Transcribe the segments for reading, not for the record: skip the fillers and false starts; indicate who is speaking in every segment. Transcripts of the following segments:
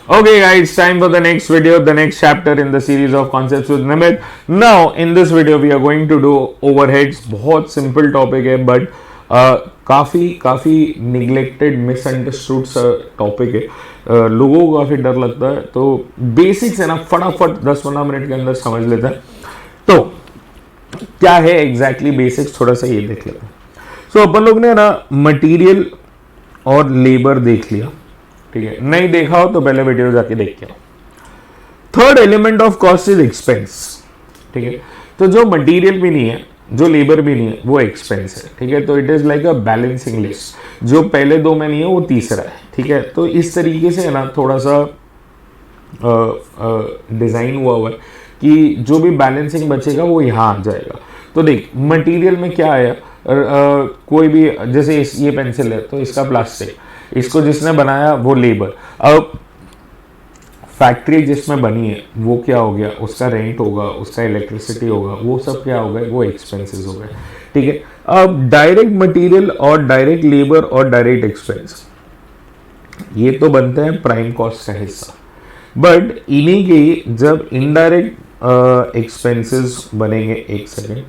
Speaker 1: Okay, guys, time for the next video, the next chapter in the series of concepts with Nimit. Now, in this video, we are going to do overheads. बहुत simple topic है, but काफ़ी काफ़ी neglected, misunderstood सा topic है. लोगों को काफ़ी डर लगता है, तो बेसिक्स है ना, फटाफट 10-15 मिनट के अंदर समझ लेते हैं. तो क्या है एग्जैक्टली बेसिक्स, थोड़ा सा ये देख लेते हैं. सो अपन लोग ने ना मटेरियल और लेबर देख लिया, ठीक है. नहीं देखा हो तो पहले वीडियो जाके देख के. Third element of cost is expense, ठीक है. तो जो मटेरियल भी नहीं है, जो लेबर भी नहीं है, वो एक्सपेंस है, ठीक है. तो it is like a balancing list. जो पहले दो में नहीं है वो तीसरा है, ठीक है. तो इस तरीके से है ना, थोड़ा सा डिजाइन हुआ है कि जो भी बैलेंसिंग बचेगा वो यहाँ आ जाएगा. तो देख मटेरियल में क्या आया, कोई भी जैसे ये पेंसिल है तो इसका प्लास्टिक, इसको जिसने बनाया वो लेबर. अब फैक्ट्री जिसमें बनी है वो क्या हो गया, उसका रेंट होगा, उसका इलेक्ट्रिसिटी होगा, वो सब क्या हो गए, वो एक्सपेंसेस हो गए, ठीक है. अब डायरेक्ट मटेरियल और डायरेक्ट लेबर और डायरेक्ट एक्सपेंस ये तो बनते हैं प्राइम कॉस्ट का हिस्सा. बट इन्हीं के जब इनडायरेक्ट एक्सपेंसेस बनेंगे, एक सेकेंड,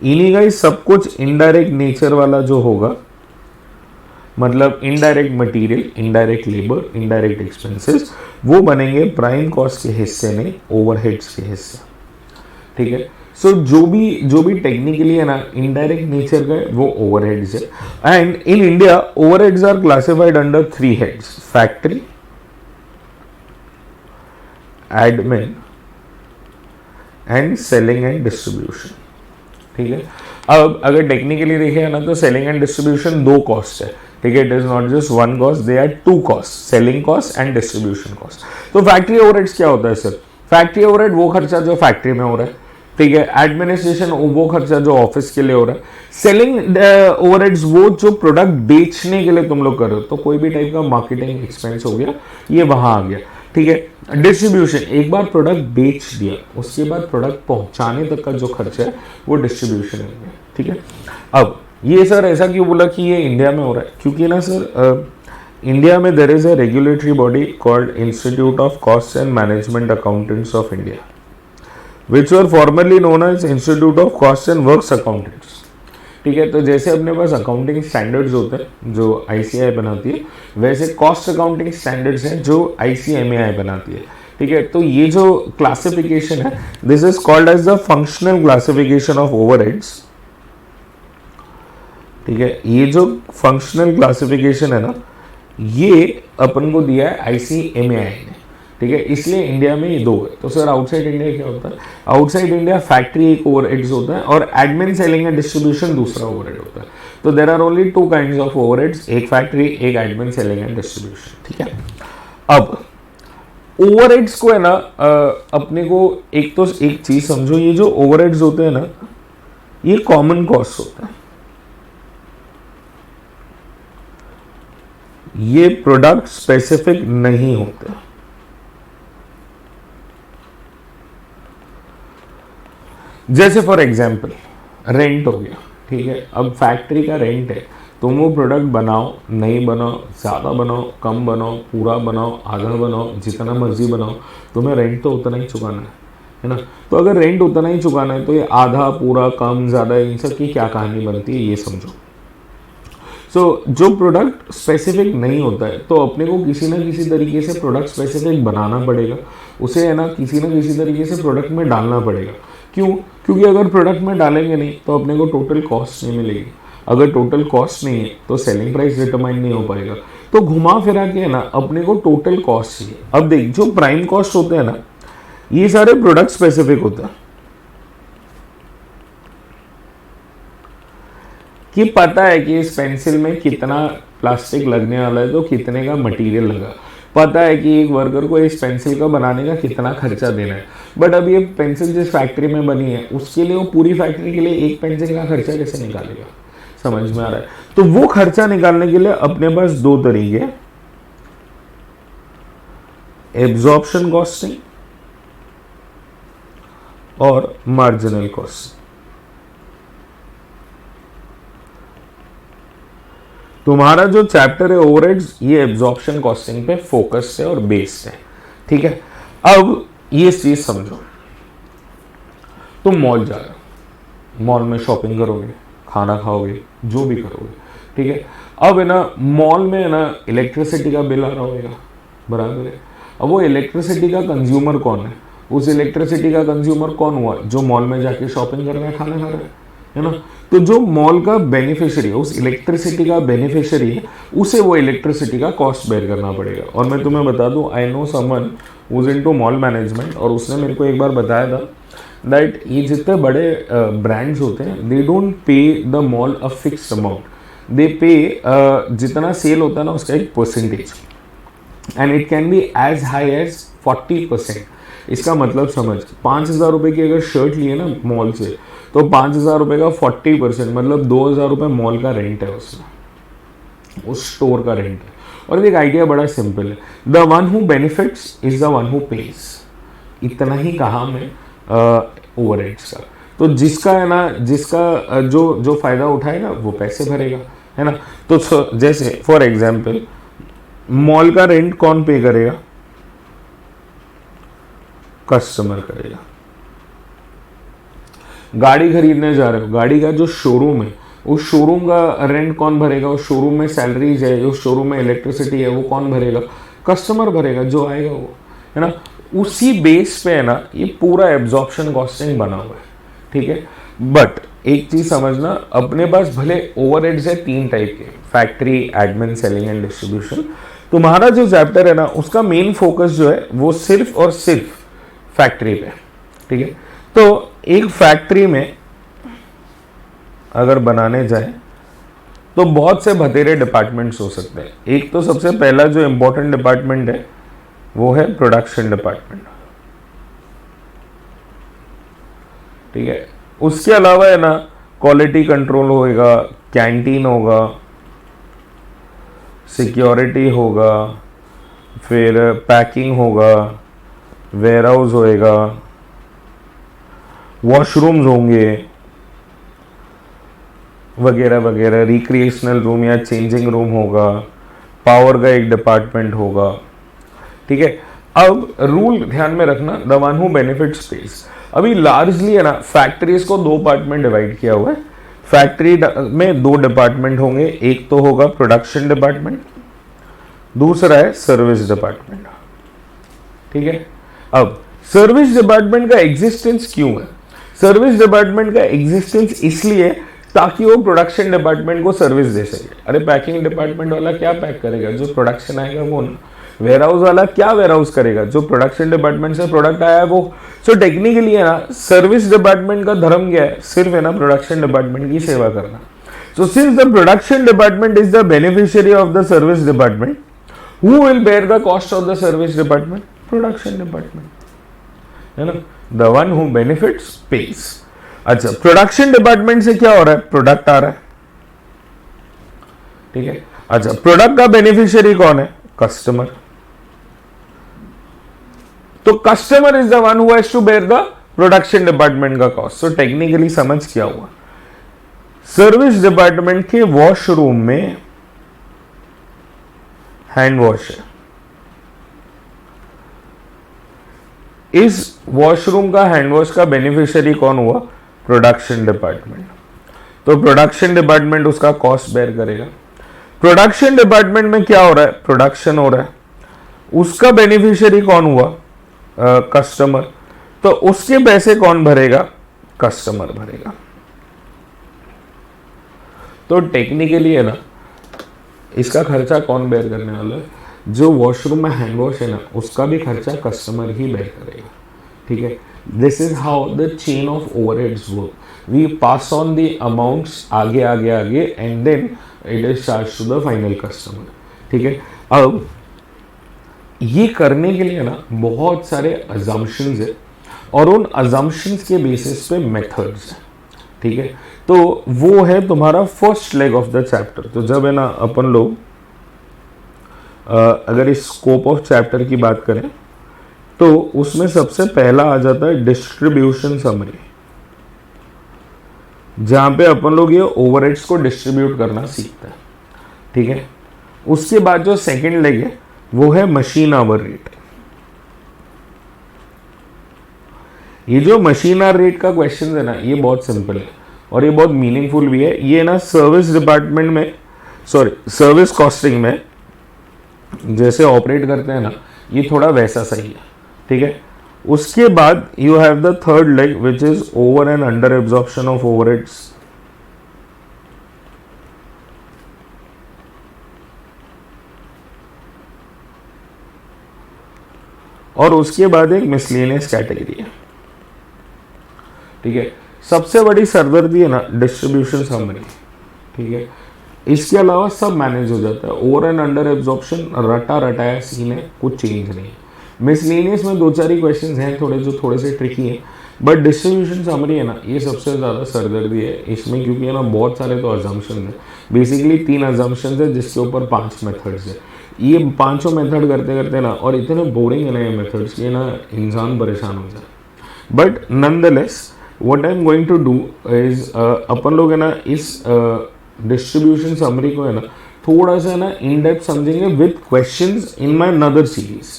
Speaker 1: इन्हीं का ही सब कुछ इनडायरेक्ट नेचर वाला जो होगा, मतलब indirect material, indirect labour, indirect expenses, वो बनेंगे प्राइम कॉस्ट के हिस्से में, ओवरहेड्स के हिस्से, ठीक है. सो जो भी टेक्निकली है ना इनडायरेक्ट नेचर का है वो ओवरहेड्स है. And in India overheads are classified under 3 heads: factory, admin and selling and distribution, ठीक है. अब अगर टेक्निकली देखें ना तो सेलिंग एंड डिस्ट्रीब्यूशन 2 कॉस्ट है, ठीक है. It is not just 1 cost, they are 2 cost, selling cost and distribution cost. तो फैक्ट्री ओवरहेड्स क्या होता है सर? फैक्ट्री ओवरहेड वो खर्चा जो फैक्ट्री में हो रहा है, ठीक है. एडमिनिस्ट्रेशन वो खर्चा जो ऑफिस के लिए हो रहा है. सेलिंग ओवरहेड्स वो जो प्रोडक्ट बेचने के लिए तुम लोग कर रहे हो, तो कोई भी टाइप का मार्केटिंग एक्सपेंस हो गया, ये वहां आ गया, ठीक है. डिस्ट्रीब्यूशन, एक बार प्रोडक्ट बेच दिया उसके बाद प्रोडक्ट पहुंचाने तक का जो खर्चा है वो डिस्ट्रीब्यूशन है, ठीक है. अब ये सर ऐसा क्यों बोला कि ये इंडिया में हो रहा है? क्योंकि ना सर इंडिया में there is a regulatory body called Institute of Cost and Management Accountants of India, which were formerly known as Institute of Cost and Works Accountants, ठीक है. तो जैसे अपने पास अकाउंटिंग स्टैंडर्ड्स होते हैं जो आईसीएआई बनाती है, वैसे कॉस्ट अकाउंटिंग स्टैंडर्ड्स हैं जो आईसीएमएआई बनाती है, ठीक है. तो ये जो क्लासिफिकेशन है, this is called as the functional classification of overheads, ठीक है. ये जो फंक्शनल क्लासिफिकेशन है ना, ये अपन को दिया है आईसीएमएआई ने, ठीक है. इसलिए इंडिया में ये 2 है. तो सर आउटसाइड इंडिया क्या होता है? आउटसाइड इंडिया फैक्ट्री एक ओवरहेड्स होता है और एडमिन, सेलिंग एंड डिस्ट्रीब्यूशन दूसरा ओवरहेड होता है. तो there are only 2 kinds of overheads, एक फैक्ट्री, एक एडमिन, सेलिंग एंड डिस्ट्रीब्यूशन, ठीक है. अब ओवरहेड्स को है ना अपने को एक चीज समझो, ये जो ओवरहेड्स होते हैं ना, ये कॉमन कॉस्ट होता है. ये प्रोडक्ट स्पेसिफिक नहीं होते. जैसे फॉर एग्जाम्पल रेंट हो गया, ठीक है. अब फैक्ट्री का रेंट है, तुम वो प्रोडक्ट बनाओ, नहीं बनाओ, ज़्यादा बनाओ, कम बनाओ, पूरा बनाओ, आधा बनाओ, जितना मर्जी बनाओ, तुम्हें रेंट तो उतना ही चुकाना है ना. तो अगर रेंट उतना ही चुकाना है तो ये आधा, पूरा, कम, ज़्यादा, इन सब की क्या कहानी बनती है ये समझो. जो प्रोडक्ट स्पेसिफिक नहीं होता है तो अपने को किसी ना किसी तरीके से प्रोडक्ट स्पेसिफिक बनाना पड़ेगा, उसे है ना किसी तरीके से प्रोडक्ट में डालना पड़ेगा. क्यों? क्योंकि अगर प्रोडक्ट में डालेंगे नहीं तो अपने को टोटल कॉस्ट नहीं मिलेगी. अगर टोटल कॉस्ट नहीं है तो सेलिंग प्राइस डिटरमाइन नहीं हो पाएगा. तो घुमा फिरा के है ना अपने को टोटल कॉस्ट चाहिए. अब देख, जो प्राइम कॉस्ट होते हैं ना, ये सारे प्रोडक्ट स्पेसिफिक होता है कि पता है कि इस पेंसिल में कितना प्लास्टिक लगने वाला है, तो कितने का मटेरियल लगा, पता है कि एक वर्कर को इस पेंसिल का बनाने का कितना खर्चा देना है. बट अब ये पेंसिल जिस फैक्ट्री में बनी है उसके लिए, वो पूरी फैक्ट्री के लिए एक पेंसिल का खर्चा कैसे निकालेगा? समझ में आ रहा है? तो वो खर्चा निकालने के लिए अपने पास 2 तरीके, एब्जॉर्प्शन कॉस्टिंग और मार्जिनल कॉस्ट. तुम्हारा जो चैप्टर है ओवरहेड्स, ये एब्जॉर्प्शन कॉस्टिंग पे फोकस है और बेस्ड है, ठीक है। अब ये चीज समझो, तुम मॉल जा रहे हो, मॉल में शॉपिंग करोगे, खाना खाओगे, जो भी करोगे, ठीक है। अब है ना मॉल में है ना इलेक्ट्रिसिटी का बिल आ रहा होगा, बराबर है। अब वो इलेक्ट्रिसिटी का कंज्यूमर कौन है? उस इलेक्ट्रिसिटी का कंज्यूमर कौन हुआ? जो मॉल में जाके शॉपिंग कर रहा है, खाना खा रहा है ना। तो जो मॉल का बेनिफिशियरी है, उस इलेक्ट्रिसिटी का बेनिफिशियरी है, उसे वो इलेक्ट्रिसिटी का कॉस्ट बेयर करना पड़ेगा। और मैं तुम्हें बता दूं, I know someone who is into mall management, और उसने मेरे को एक बार बताया था दैट ये जितने बड़े ब्रांड्स होते हैं, they don't pay the mall a fixed amount, they pay जितना सेल होता है ना उसका एक percentage, and it can be as high as 40%। इसका मतलब समझ, 5,000 रुपये की अगर शर्ट लिए ना मॉल से, तो 5,000 रुपये का 40% मतलब 2,000 रुपये मॉल का रेंट है, उसमें उस स्टोर का रेंट है। और एक आइडिया बड़ा सिंपल है, the one who benefits is the one who page. इतना ही कहा मैं ओवरहेड्स का। तो जिसका है ना, जिसका जो फायदा उठाएगा वो पैसे भरेगा, है ना। तो जैसे फॉर एग्जाम्पल मॉल का रेंट कौन पे करेगा? कस्टमर करेगा। गाड़ी खरीदने जा रहे हो, गाड़ी का जो शोरूम है, उस शोरूम का रेंट कौन भरेगा? उस शोरूम में सैलरीज है, उस शोरूम में इलेक्ट्रिसिटी है, वो कौन भरेगा? कस्टमर भरेगा, जो आएगा वो, है ना। उसी बेस पे है ना ये पूरा एब्जॉर्प्शन कॉस्टिंग बना हुआ है, ठीक है। बट एक चीज समझना, अपने पास भले ओवरहेड्स है 3 टाइप के, factory, admin, selling and distribution. तुम्हारा जो चैप्टर है ना उसका मेन फोकस जो है वो सिर्फ और सिर्फ फैक्ट्री पे, ठीक है। तो एक फैक्ट्री में अगर बनाने जाए तो बहुत से बतेरे डिपार्टमेंट्स हो सकते हैं। एक तो सबसे पहला जो इंपॉर्टेंट डिपार्टमेंट है वो है प्रोडक्शन डिपार्टमेंट, ठीक है। उसके अलावा है ना क्वालिटी कंट्रोल होगा, कैंटीन होगा, सिक्योरिटी होगा, फिर पैकिंग होगा, वेयरहाउस होएगा, वॉशरूम्स होंगे वगैरह वगैरह, रिक्रिएशनल रूम या चेंजिंग रूम होगा, पावर का एक डिपार्टमेंट होगा, ठीक है। अब रूल ध्यान में रखना, the one who benefit space. अभी लार्जली है ना फैक्ट्रीज को 2 पार्ट में डिवाइड किया हुआ है। फैक्ट्री में 2 डिपार्टमेंट होंगे, एक तो होगा प्रोडक्शन डिपार्टमेंट, दूसरा है सर्विस डिपार्टमेंट, ठीक है। अब सर्विस डिपार्टमेंट का एग्जिस्टेंस क्यों है? सर्विस डिपार्टमेंट का एग्जिस्टेंस इसलिए ताकि वो प्रोडक्शन डिपार्टमेंट को सर्विस दे सके। अरे पैकिंग डिपार्टमेंट वाला क्या पैक करेगा? जो प्रोडक्शन आएगा वो ना। वेयरहाउस वाला क्या वेयरहाउस करेगा? जो प्रोडक्शन डिपार्टमेंट से प्रोडक्ट आया है वो। सो टेक्निकली है ना सर्विस डिपार्टमेंट का धर्म क्या है? सिर्फ है ना प्रोडक्शन डिपार्टमेंट की सेवा करना। So since the production department is the beneficiary of the service department, who will bear the cost of the service department? Production department, है ना। The one who benefits pays. अच्छा, प्रोडक्शन डिपार्टमेंट से क्या हो रहा है? प्रोडक्ट आ रहा है, ठीक है। अच्छा, प्रोडक्ट का बेनिफिशियरी कौन है? कस्टमर। तो customer is the one who has to bear the production department का कॉस्ट। सो टेक्निकली समझ क्या हुआ? सर्विस डिपार्टमेंट के वॉशरूम में हैंड वॉश है, इस वॉशरूम का हैंड वॉश का बेनिफिशियरी कौन हुआ? Production department. तो प्रोडक्शन डिपार्टमेंट उसका कॉस्ट बेयर करेगा। प्रोडक्शन डिपार्टमेंट में क्या हो रहा है? प्रोडक्शन हो रहा है, उसका बेनिफिशियरी कौन हुआ? कस्टमर। तो उसके पैसे कौन भरेगा? कस्टमर भरेगा। तो टेक्निकली है ना इसका खर्चा कौन बेयर करने वाला है? जो वॉशरूम में हैंड वॉश है ना उसका भी खर्चा कस्टमर ही बेयर करेगा, ठीक है। This is how the chain of overheads work. We pass on the amounts आगे आगे आगे and then it is charge to the final customer, ठीक है। अब ये करने के लिए ना बहुत सारे अजम्पशंस है और उन अजम्पशंस के बेसिस पे मेथड्स है, ठीक है। तो वो है तुम्हारा first leg of the chapter. तो जब है ना अपन लोग अगर इस स्कोप ऑफ चैप्टर की बात करें तो उसमें सबसे पहला आ जाता है डिस्ट्रीब्यूशन समरी, जहां पे अपन लोग ये ओवरहेड्स को डिस्ट्रीब्यूट करना सीखते हैं। ठीक है। उसके बाद जो सेकंड लेग है वो है मशीन आवर रेट। ये जो मशीन आवर रेट का क्वेश्चन है ना, ये बहुत सिंपल है और ये बहुत मीनिंगफुल भी है। ये ना सर्विस डिपार्टमेंट में, सॉरी सर्विस कॉस्टिंग में जैसे ऑपरेट करते हैं ना, ये थोड़ा वैसा सही है, ठीक है। उसके बाद you have the third leg which is over and under absorption of overheads. और उसके बाद एक मिसलेनियस कैटेगरी है, ठीक है। सबसे बड़ी सरदर्दी है ना डिस्ट्रीब्यूशन समरी, ठीक है। इसके अलावा सब मैनेज हो जाता है। ओवर एंड अंडर एब्जॉर्प्शन रटा रटाया सीन है, कुछ चेंज नहीं है। मिसलेनियस में 2-4 क्वेश्चंस हैं थोड़े जो थोड़े से ट्रिकी हैं, बट डिस्ट्रीब्यूशन समरी है ना, ये सबसे ज़्यादा सरदर्दी है इसमें, क्योंकि है ना बहुत सारे तो अजम्पशन है। बेसिकली 3 अजम्पशन है जिसके ऊपर 5 मेथड्स है। ये 5 मेथड करते करते ना, और इतने बोरिंग है ना ये मेथड्स कि ना इंसान परेशान हो जाए। But nonetheless what I am going to do is, अपन लोग है ना इस डिस्ट्रीब्यूशन समरी को है ना थोड़ा सा ना इन डेप्थ समझेंगे with questions in my another series,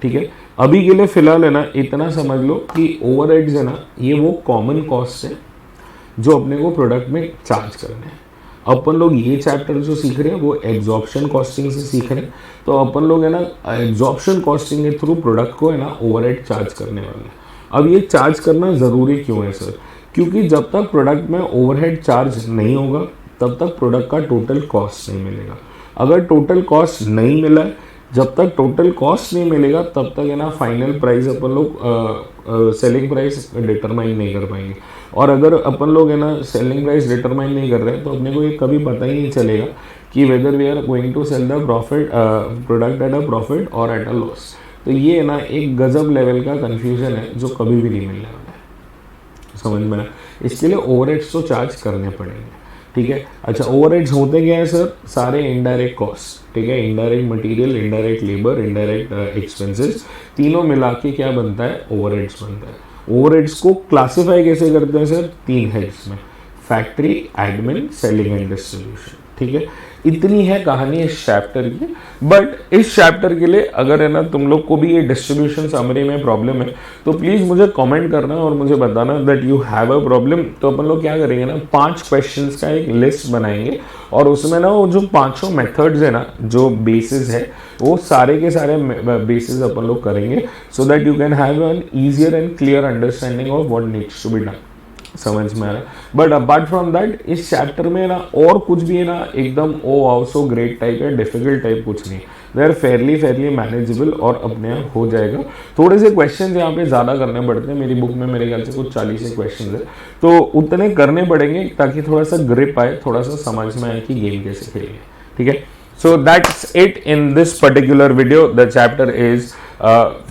Speaker 1: ठीक है। अभी के लिए फिलहाल है ना इतना समझ लो कि ओवरहेड्स है ना, ये वो कॉमन कॉस्ट है जो अपने को प्रोडक्ट में चार्ज करने हैं। अपन लोग ये चैप्टर जो सीख रहे हैं वो एब्जॉर्प्शन कॉस्टिंग से सीख रहे हैं, तो अपन लोग है ना एब्जॉर्प्शन कॉस्टिंग के थ्रू प्रोडक्ट को है ना ओवरहेड चार्ज करने वाले हैं। अब ये चार्ज करना ज़रूरी क्यों है सर? क्योंकि जब तक प्रोडक्ट में ओवरहेड चार्ज नहीं होगा तब तक प्रोडक्ट का टोटल कॉस्ट नहीं मिलेगा। अगर टोटल कॉस्ट नहीं मिला है, जब तक टोटल कॉस्ट नहीं मिलेगा तब तक है ना फाइनल प्राइस अपन लोग सेलिंग प्राइस डिटरमाइन नहीं कर पाएंगे। और अगर अपन लोग है ना सेलिंग प्राइस डिटरमाइन नहीं कर रहे हैं तो अपने को ये कभी पता ही नहीं चलेगा कि whether we are going to sell the profit product at a profit और एट अ लॉस। तो ये ना एक गजब लेवल का कन्फ्यूजन है जो कभी भी नहीं मिलने वाला है, समझ में आया? इसके लिए ओवरहेड्स तो चार्ज करने पड़ेंगे, ठीक है। अच्छा, ओवरहेड्स होते क्या है सर? सारे इनडायरेक्ट कॉस्ट, ठीक है। Indirect material, indirect labour, indirect expenses, तीनों मिला के क्या बनता है? ओवरहेड्स बनता है। ओवरहेड्स को क्लासिफाई कैसे करते हैं सर? 3 हेड्स में, factory, admin, selling and distribution, ठीक है। इतनी है कहानी इस चैप्टर की। बट इस चैप्टर के लिए अगर है ना तुम लोग को भी ये डिस्ट्रीब्यूशन समरी में प्रॉब्लम है तो प्लीज़ मुझे कमेंट करना और मुझे बताना that you have a problem. तो अपन लोग क्या करेंगे ना, 5 क्वेश्चंस का एक लिस्ट बनाएंगे और उसमें ना वो जो 5 मेथड्स है ना, जो बेसिस है, वो सारे के सारे बेसिस अपन लोग करेंगे so that you can have an easier and clear understanding of what needs to be done. समझ में आ रहा है? बट अपार्ट फ्रॉम दैट इस चैप्टर में ना और कुछ भी है ना एकदम oh wow so great type है, डिफिकल्ट टाइप कुछ नहीं। दे आर फेयरली मैनेजेबल और अपने आप हो जाएगा। थोड़े से क्वेश्चन यहाँ पे ज़्यादा करने पड़ते हैं, मेरी बुक में मेरे ख्याल से कुछ 40 से क्वेश्चन है, तो उतने करने पड़ेंगे ताकि थोड़ा सा ग्रिप आए, थोड़ा सा समझ में आए कि गेम कैसे खेलेंगे, ठीक है। So that's it in this particular video. The chapter is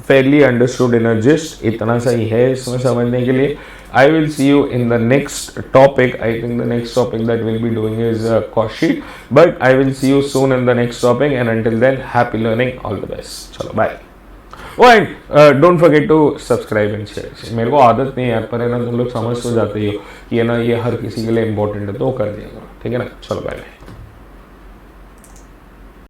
Speaker 1: fairly understood in a gist. इतना सही है इसमें समझने के लिए। I will see you in the next topic. I think the next topic that we'll be doing is cost sheet. But I will see you soon in the next topic. And until then, happy learning. All the best. चलो bye. Oh and don't forget to subscribe and share. मेरे को आदत नहीं है यार, पर है ना तुम लोग समझ तो जाते ही हो कि है ना ये हर किसी के लिए इम्पोर्टेंट है, तो कर दिया करो, ठीक है ना। चलो बाय बाय।